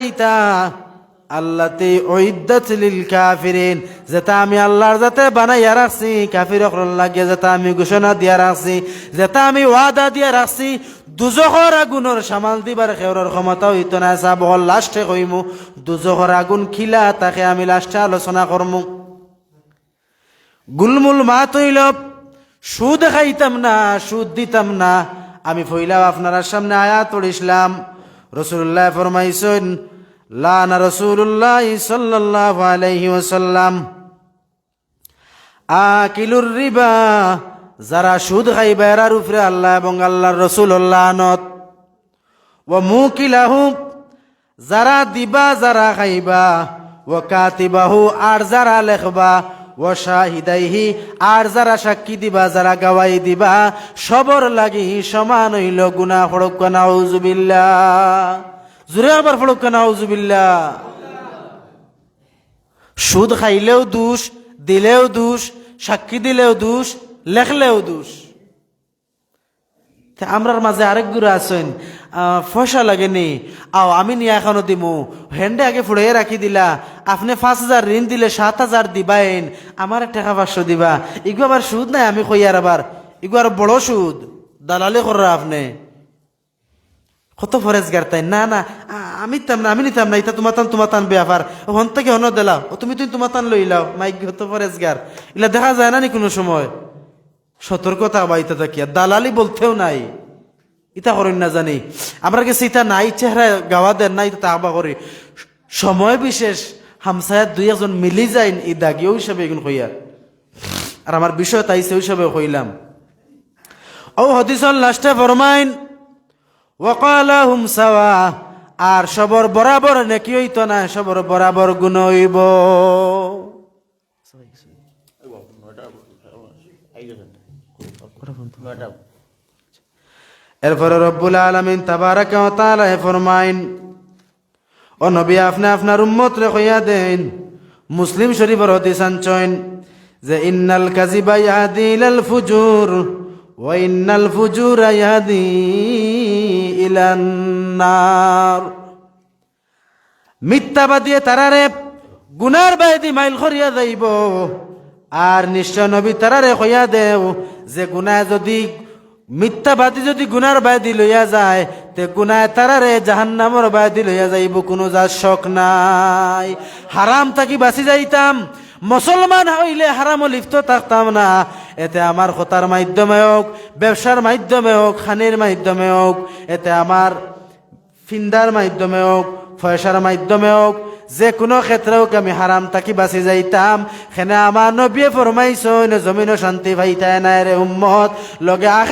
ইতা আল্লাতি উইদ্দাত লিল কাফিরিন, যেটা আমি আল্লাহর যাতে বানাইয়া রাখছি কাফির অকরণ লাগে, যেটা আমি ঘোষণা দিয়া রাখছি, যেটা আমি ওয়াদা দিয়া রাখছি, দুজখর আগুনের সামাল দিবার খেওরের ক্ষমতা হইতো না। সাব লাস্টে কইমু দুজখর আগুন খিলা তাকে আমি লাস্টে আলোচনা করমু। গুলমুল মাত হইল সুদ খাইতাম না, সুদ দিতাম না। আমি ফইলাম আপনার সামনে আয়াত পড়িছিলাম, রাসূলুল্লাহ ফরমাইছেন লানা রাসূলুল্লাহ সাল্লাল্লাহু আলাইহি ওয়াসাল্লাম আকিলুর রিবা, যারা সুদ খাইবে এরার উপরে আল্লাহ এবং আল্লাহর রাসূল লানত। ওয়া মুকিলাহু, যারা দিবা যারা খাইবা, ওয়া কাতিবাহু, আর যারা লেখবা, ওয়া শাহিদাইহি, আর যারা সাক্ষী দিবা যারা গাওয়াই দিবা, সবর লাগি সমান হইল গুনাহ। ফড়ক নাউজুবিল্লাহ, জোরে আবার ফড়ক নাউজুবিল্লাহ। সুদ খাইলেও দোষ, দিলেও দোষ, সাক্ষী দিলেও দোষ, লেখলেও দোষ। আমরার মাঝে আরেক গুরু আছেন, পয়সা লাগেনি, আও আমি নিয়ে এখনো দিমু, হেন্ডে আগে ফুড়ে রাখি দিলা, আপনি 5,000 ঋণ দিলে 7,000 দিবাইন, আমার টাকা 500 দিবা। ইগু আবার সুদ নাই, আমি কইয়ার আবার ইগু আর বড় সুদ, দালালি করা আপনি কত ফরেজগার। তাই না না আমি নিতাম না, এটা তোমার টান ব্যাপার, হন থেকে হন দিলাও, তুমি তোমার টান লইলাও, মাইক কত ফরেজগার। এগুলা দেখা যায় না নি কোনো সময়। সতর্কতা বা ইতা থাকিয়া দালালি বলতেও নাই, ইতা করেন না জানি আমার কাছে ইতা নাই, চেহারা গাওয়া দেন না, ইতা আবা করি সময় বিশেষ হামসায়াত 2-1 মিলি যায় ই দাগিও হিসাবে এগুন কইয়া। আর আমার বিষয় তাই সে হিসাবে কইলাম। ও হাদিসের লাস্টে ফরমাইন ওয়াকালাহুম সাওয়া, আর সবর বরাবর নেকি হইতো না, সবর বরাবর গুণ হইব। এরপরে রব্বুল আলামিন তাবারাকা ওয়া তাআলা ফরমাইন, ও নবী আপনি আপনার উম্মত রে কইয়া দেন, মুসলিম শরীফের হাদিস আনছেন যে ইন্নাল কাযিবা ইয়াহদি ইলাল ফুজুর ওয়া ইন্নাল ফুজুরা ইয়াহদি ইলান নার। মিথ্যাবাদী তারারে গুনার বাইদি মাইল করিয়া যাইব, আর নিশ্চয় নবী তারারে কইয়া দেও যে গুনাহ যদি মিথ্যাবাদী যদি গুনার বাইদি লইয়া যায়, তে গুনাহ তারারে জাহান্নামের বাইদি লইয়া যাইব, কোনো যার শক নাই। হারাম থাকি বাঁচি যাইতাম, মুসলমান হইলে হারাম লিপ্ত থাকতাম না। এতে আমার কথার মাধ্যমে হোক, ব্যবসার মাধ্যমে হোক, খানির মাধ্যমে হোক, এতে আমার ফিন্দার মাধ্যমে হোক, পয়সার মাধ্যমে হোক, যে কোনো ক্ষেত্রেও আমি হারাম থাকি বাঁচি যাইতাম। সেনে আমার নবী ফরমাইছেন জমিনও শান্তি পাইতায় না রে উম্মত, লগে আখের